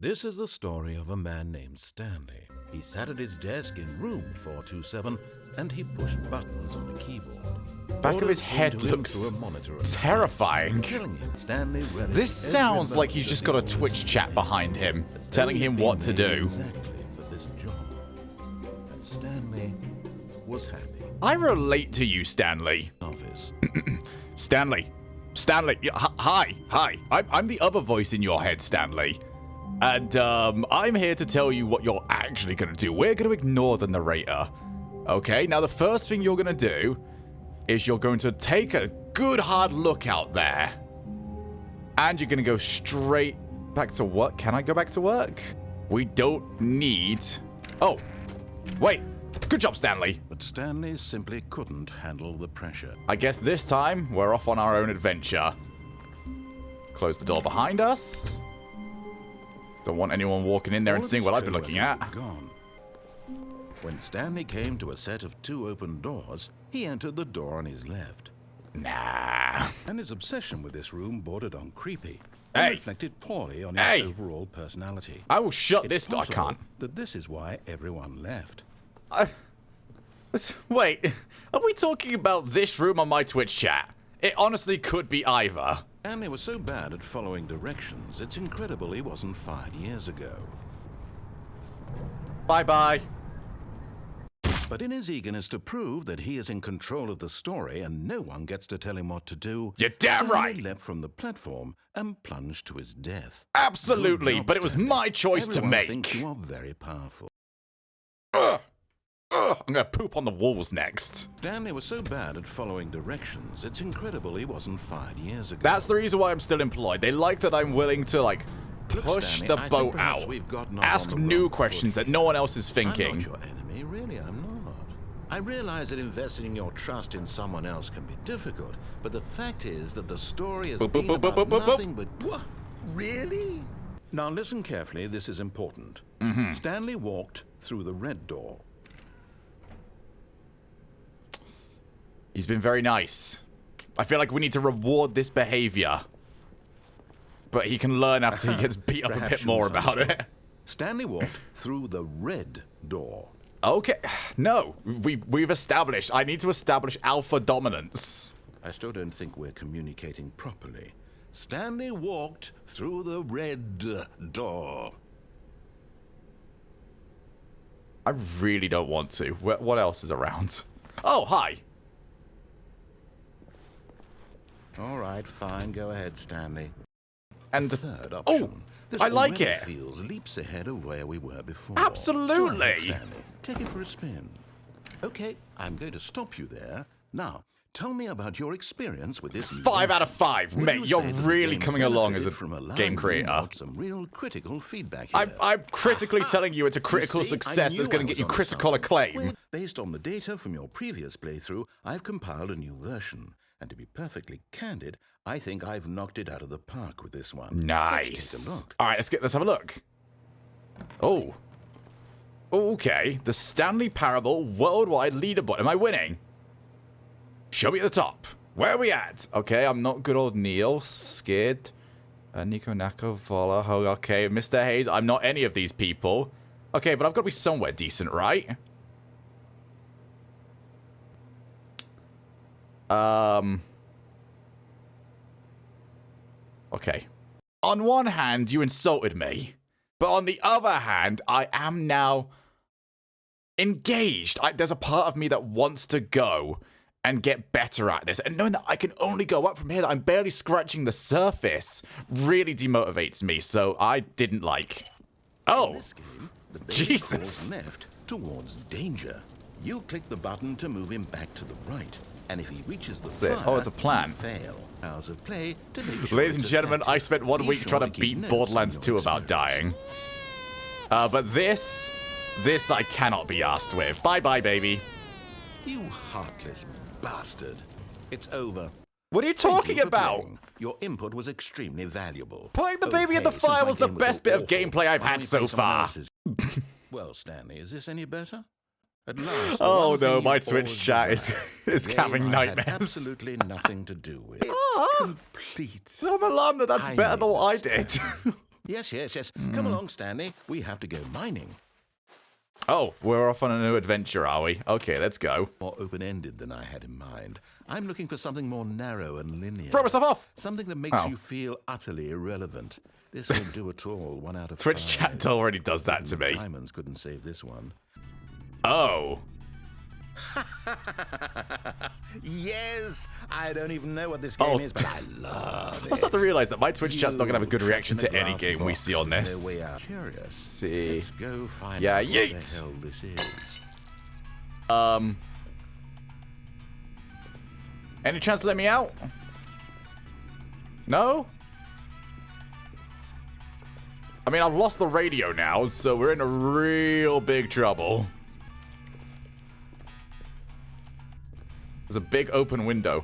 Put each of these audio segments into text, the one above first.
This is the story of a man named Stanley. He sat at his desk in room 427 and he pushed buttons on the keyboard. Back of his head looks terrifying. This sounds like he's just got a Twitch chat behind him, telling him what to do. Exactly for this job. And Stanley was happy. I relate to you, Stanley. Office. Stanley. Hi. I'm the other voice in your head, Stanley. And, I'm here to tell you what you're actually gonna do. We're gonna ignore the narrator. Okay, now the first thing you're gonna do is you're going to take a good hard look out there. And you're gonna go straight back to work. Can I go back to work? We don't need... Oh, wait. Good job, Stanley. But Stanley simply couldn't handle the pressure. I guess this time, we're off on our own adventure. Close the door behind us. Don't want anyone walking in there and seeing what I've been looking at. Gone. When Stanley came to a set of 2 open doors, he entered the door on his left. Nah. And his obsession with this room bordered on creepy. Hey. And reflected poorly on his overall personality. I will shut this door. I can't. That this is why everyone left. Wait, are we talking about this room on my Twitch chat? It honestly could be either. Stanley was so bad at following directions, it's incredible he wasn't fired years ago. Bye-bye. But in his eagerness to prove that he is in control of the story and no one gets to tell him what to do, You're damn Stanley right. leapt from the platform and plunged to his death. Absolutely, Good job, but it was Stanley. my choice to Everyone make. thinks you are very powerful. I'm gonna poop on the walls next. Stanley was so bad at following directions, it's incredible he wasn't fired years ago. That's the reason why I'm still employed. They like that I'm willing to, like, Look, push Stanley, the I think boat perhaps out. we've gotten off Ask on the new wrong questions foot that no one else is I'm thinking. not your enemy, really, I'm not. I realize that investing your trust in someone else can be difficult, but the fact is that the story has been about nothing but... What? Really? Now listen carefully, this is important. Stanley walked through the red door. He's been very nice. I feel like we need to reward this behavior. But he can learn after he gets beat up a Perhaps bit more you about it. Stanley walked through the red door. Okay, no, we've established. I need to establish alpha dominance. I still don't think we're communicating properly. Stanley walked through the red door. I really don't want to. What else is around? Oh, hi. All right, fine, go ahead, Stanley. And The third option. This I like already it. feels leaps ahead of where we were before. Absolutely. Go ahead, Stanley. Take it for a spin. Okay, I'm going to stop you there. Now, tell me about your experience with this. 5 out of 5, Would mate. you You're say that the really game coming along as a benefited from allowing game you creator. out some real critical feedback here? I'm critically telling you it's a critical You see, I success that's knew going I to get was you onto critical something. acclaim. Well, based on the data from your previous playthrough, I've compiled a new version. And to be perfectly candid, I think I've knocked it out of the park with this one. Nice. Let's take a look. All right, let's have a look. Oh. Okay, the Stanley Parable Worldwide Leaderboard. Am I winning? Show me at the top. Where are we at? Okay, I'm not good old Neil. Skid. Nico Nako, Vola. Oh, okay, Mr. Hayes. I'm not any of these people. Okay, but I've got to be somewhere decent, right? Okay. On one hand, you insulted me. But on the other hand, I am now engaged. There's a part of me that wants to go and get better at this. And knowing that I can only go up from here, that I'm barely scratching the surface, really demotivates me. So I didn't like. Oh, This game, the baby Jesus. crawls left towards danger. You click the button to move him back to the right. And if he reaches the fire, Oh, it's a plan. you fail. Hours of play to make sure Ladies and it's gentlemen, I effective. spent 1 Be week sure trying to keep beat notes Borderlands on 2 your about experience. dying. But this I cannot be asked with. Bye-bye, baby. You heartless bastard. It's over. What are you Thank talking you for about? playing. Your input was extremely valuable. Putting the baby in the since fire my was the game best so bit of awful, gameplay I've why had don't we so play someone far. else's? Well, Stanley, is this any better? At last, the Oh one thing no, you my always Twitch chat is desired. A having game I had nightmares. absolutely nothing to do with. It's complete. I'm alarmed that that's I better than made what I this did. Yes, yes, yes. Come along, Stanley. We have to go mining. Oh, we're off on a new adventure, are we? Okay, let's go. More open-ended than I had in mind. I'm looking for something more narrow and linear. Throw myself off! Something that makes you feel utterly irrelevant. This won't do at all. 1 out of 5. Twitch chat already does that to me. Diamonds couldn't save this one. Oh. Yes! I don't even know what this game is, but I love it. I start to realize that my Twitch chat's not gonna have a good reaction to any glass game we box see on with this. no way out. Curious. See. Let's go find Yeah, out what yeet. the hell this is. Any chance to let me out? No? I mean, I've lost the radio now, so we're in a real big trouble. There's a big open window.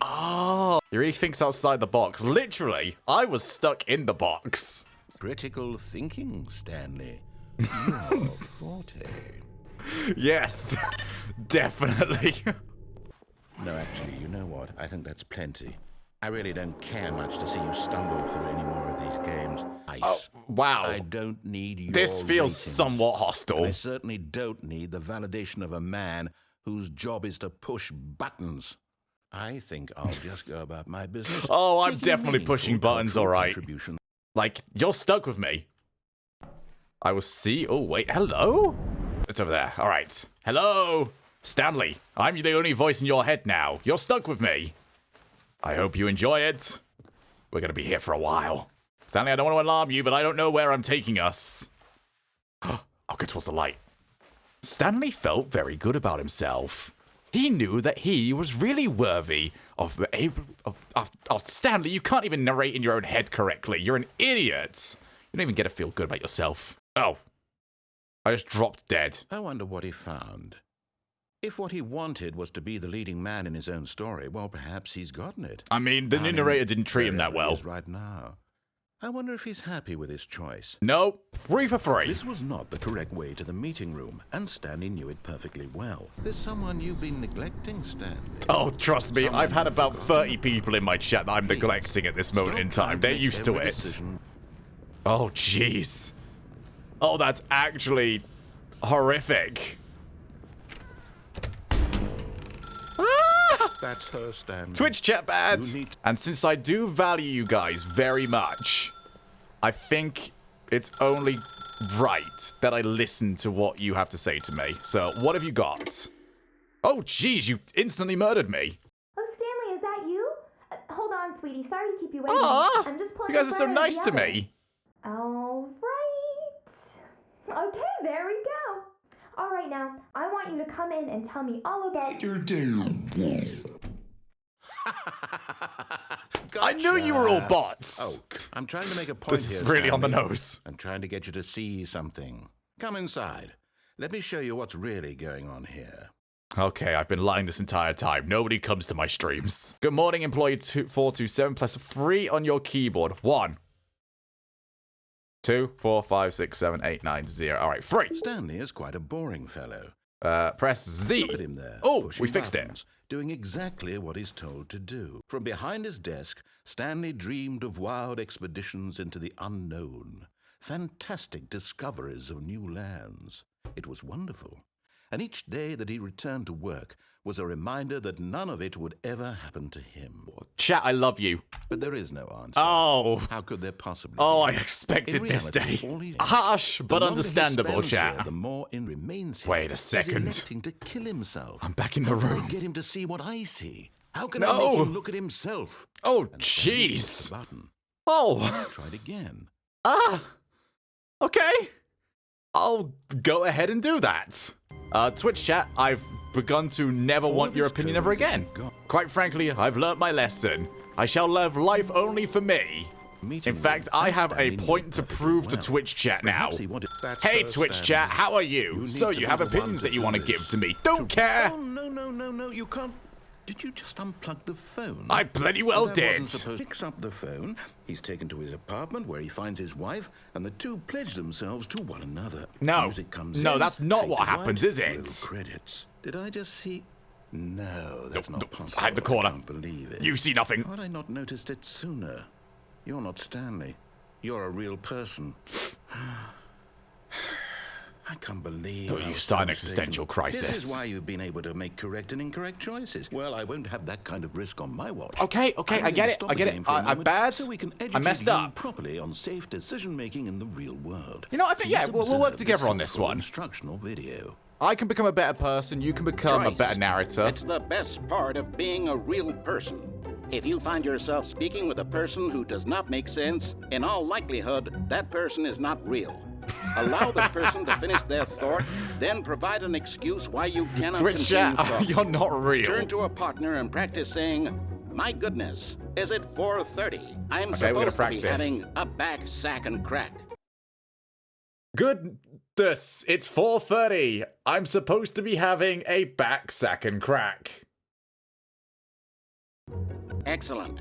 Oh, he really thinks outside the box. Literally, I was stuck in the box. Critical thinking, Stanley. Your forte. Yes, definitely. No, actually, you know what? I think that's plenty. I really don't care much to see you stumble through any more of these games. Oh, wow. I don't need your This feels ratings. somewhat hostile. I certainly don't need the validation of a man whose job is to push buttons. I think I'll just go about my business. Oh, I'm taking definitely meaningful pushing buttons, cultural all right. contribution. Like, you're stuck with me. I will see. Oh, wait. Hello? It's over there. All right. Hello? Stanley, I'm the only voice in your head now. You're stuck with me. I hope you enjoy it. We're going to be here for a while. Stanley, I don't want to alarm you, but I don't know where I'm taking us. I'll go towards the light. Stanley felt very good about himself. He knew that he was really worthy of Stanley, you can't even narrate in your own head correctly. You're an idiot. You don't even get to feel good about yourself. Oh. I just dropped dead. I wonder what he found. If what he wanted was to be the leading man in his own story, well, perhaps he's gotten it. I mean, the new narrator didn't treat him that Wherever he well. is right now. I wonder if he's happy with his choice. No, 3 for 3. This was not the correct way to the meeting room, and Stanley knew it perfectly well. There's someone you've been neglecting, Stanley. Oh, trust me, I've had about 30 people in my chat that I'm neglecting at this moment in time. They're used to it. Oh, jeez. Oh, that's actually horrific. That's her, Stanley. Twitch chat bad. And since I do value you guys very much, I think it's only right that I listen to what you have to say to me. So, what have you got? Oh, jeez, you instantly murdered me. Oh, Stanley, is that you? Hold on, sweetie. Sorry to keep you waiting. Aw, I'm just pulling you guys are the so front of nice the to oven. me. All right. Okay, there we go. All right, now, I want you to come in and tell me all about your day. I knew you were all bots. Oh, I'm trying to make a point This is here, really on the Stanley. nose. I'm trying to get you to see something. Come inside. Let me show you what's really going on here. Okay, I've been lying this entire time. Nobody comes to my streams. Good morning, employee 427 plus 3 on your keyboard. 1, 2, 4, 5, 6, 7, 8, 9, 0. All right, 3. Stanley is quite a boring fellow. Press Z. Look at him there. Oh, pushing we fixed buttons, doing exactly what he's told to do. From behind his desk, Stanley dreamed of wild expeditions into the unknown, fantastic discoveries of new lands. It was wonderful. And each day that he returned to work was a reminder that none of it would ever happen to him. Chat, I love you. But there is no answer. Oh. How could there possibly Oh, I be? expected In this reality, day. all he- Harsh, but The longer he understandable, spends chat. here, the more in remains here. Wait a second. He's electing to kill himself. I'm back in the How can I room. get him to see what I see? How can I No. make him look at himself? Oh, And Stanley hits jeez. the button. Oh. Tried again. Okay. I'll go ahead and do that. Twitch chat, I've begun to never want your this opinion code ever is again. gone. Quite frankly, I've learnt my lesson. I shall live life only for me. Meeting In fact, room. I And have a Stanley knew point to perfectly prove to well. Twitch chat now. Perhaps he wanted- That's Hey, her, Twitch Stanley. chat, how are you? need So to you be have the one opinions to that you do want to this. give to me. Don't care. Oh, no, you can't. Did you just unplug the phone? I bloody well That did. wasn't supposed- Picks up the phone. He's taken to his apartment where he finds his wife, and the two pledge themselves to one another. No. Music comes No, in, that's not fade what to happens, white, is it? roll credits. Did I just see? No, that's not possible. Hide the corner. I can't believe it. You see nothing. How had I not noticed it sooner? You're not Stanley. You're a real person. I can't believe. Don't you start an existential crisis. This is why you've been able to make correct and incorrect choices. Well, I won't have that kind of risk on my watch. Okay, I get it. I'm bad. So we can I messed educate you up. properly on safe decision making in the real world. You know, I think, yeah, Please we'll work observe together this on this helpful one. Instructional video. I can become a better person. You can become a better narrator. It's the best part of being a real person. If you find yourself speaking with a person who does not make sense, in all likelihood, that person is not real. Allow the person to finish their thought, then provide an excuse why you cannot Twitch continue chat, talking. you're not real. Turn to a partner and practice saying, "My goodness, is it 4:30? I'm Okay, we're gonna supposed to be practice. having a back sack and crack." Goodness, it's 4:30. I'm supposed to be having a back sack and crack. Excellent.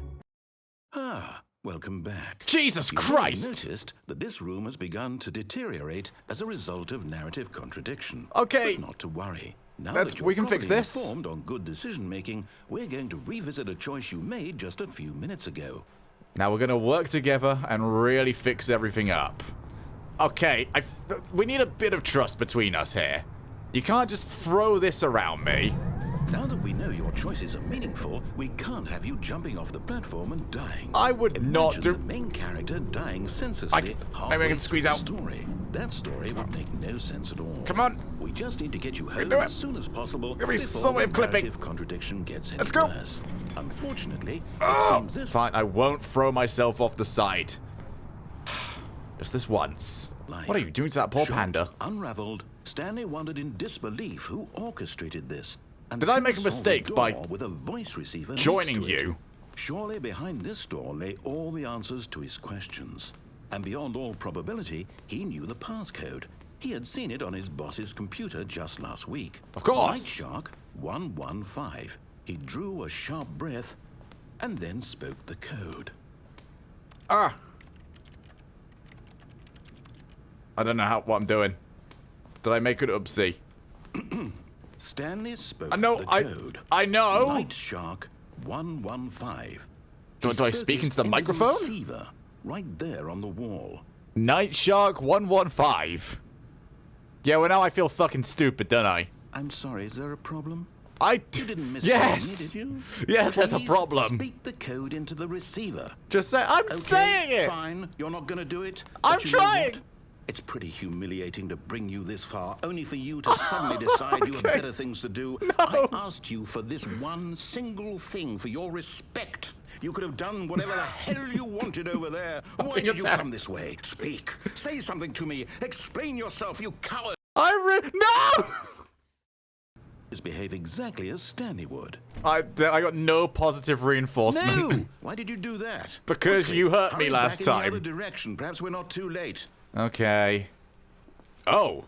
Ah, welcome back. Jesus You may have Christ! noticed that this room has begun to deteriorate as a result of narrative contradiction. Okay. But not to worry. Now That's- that you're we can fix properly this. informed on good decision making, we're going to revisit a choice you made just a few minutes ago. Now we're gonna work together and really fix everything up. Okay, we need a bit of trust between us here. You can't just throw this around me. Now that we know your choices are meaningful, we can't have you jumping off the platform and dying. I would not Imagine do- the main character dying senselessly halfway maybe I can squeeze through out. the story. That story would make no sense at all. Come on. We just need to get you home do it. as soon as possible Give me before some way the of clipping. narrative contradiction gets any Let's go. worse. Unfortunately, it seems this Fine, I won't throw myself off the side. Just this once. life. What are you doing to that poor Shocked, panda? Unraveled, Stanley wondered in disbelief who orchestrated this. Did I until make a he saw the mistake by door with a voice receiver next joining to it. you? Surely behind this door lay all the answers to his questions. And beyond all probability, he knew the passcode. He had seen it on his boss's computer just last week. Of course. Night Shark 115. He drew a sharp breath and then spoke the code. Ah. I don't know what I'm doing. Did I make an oopsie? Stanley spoke I know, the code. I know. Night Shark 115. Do I speak into the microphone? Receiver, right there on the wall. Night Shark 115. Yeah, well now I feel fucking stupid, don't I? I'm sorry, is there a problem? You didn't miss Yes! me, did you? Yes, there's a Please problem. Speak the code into the receiver. Just say, I'm Okay, saying it! Fine, you're not gonna do it. I'm but you know trying. what? It's pretty humiliating to bring you this far, only for you to suddenly decide you have better things to do. I asked you for this one single thing, for your respect. You could have done whatever the hell you wanted over there. Why did you come this way? Speak. Say something to me. Explain yourself, you coward. No! Behave exactly as Stanley would. I got no positive reinforcement. No! Why did you do that? Because you hurt me Hurry last back time. In the other direction. Perhaps we're not too late. Okay. Oh.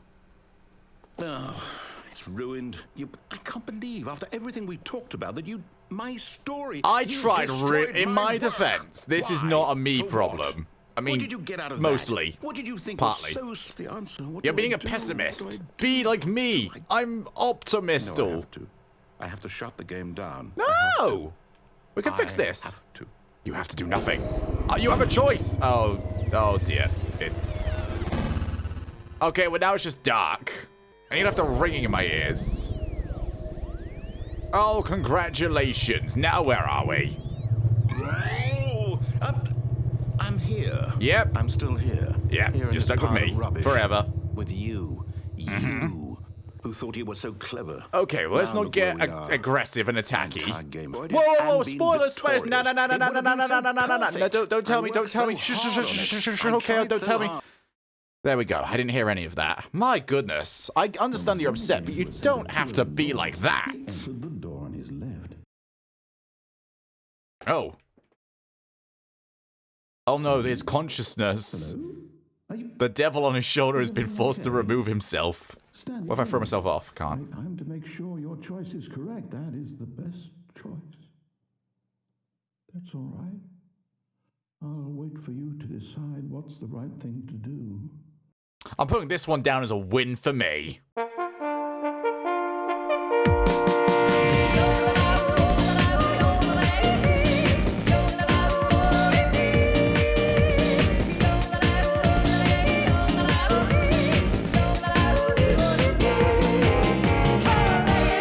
Oh, it's ruined. I can't believe, after everything we talked about, that you... My story... I you tried destroyed in my work. defense. This is Why? not a me For problem. what? I mean, what did you get out of mostly. that? What did you think Partly. was so... The answer. What You're do I being a do? pessimist. What do I Be like me. I'm optimistal. No, I have to. I have to shut the game down. No! We can fix this. Have to. You have to do nothing. You have a choice. Oh dear. Okay, well now it's just dark. And you'll have the ringing in my ears. Oh, congratulations. Now where are we? Oh, I'm here. Yep. I'm still here. Yeah, Here in you're this stuck with pile me. of rubbish. Forever. With you. You. Who thought you were so clever. Okay, well, let's Now not look get where we are. aggressive and attacky. Entire game. Whoa, And being spoilers, spoilers. No, victorious. no, It would have been so perfect. No, don't tell I me, worked don't tell me. so Shh, hard shh, on shh, it. shh, I okay, tried don't so tell me. hard. There we go. I didn't hear any of that. My goodness. I understand you're upset, but you don't have to be like that. Entered the door on his left. Oh. Oh no, his consciousness. The devil on his shoulder has been forced to remove himself. What if I throw myself off? Can't. I'm to make sure your choice is correct. That is the best choice. That's all right. I'll wait for you to decide what's the right thing to do. I'm putting this one down as a win for me.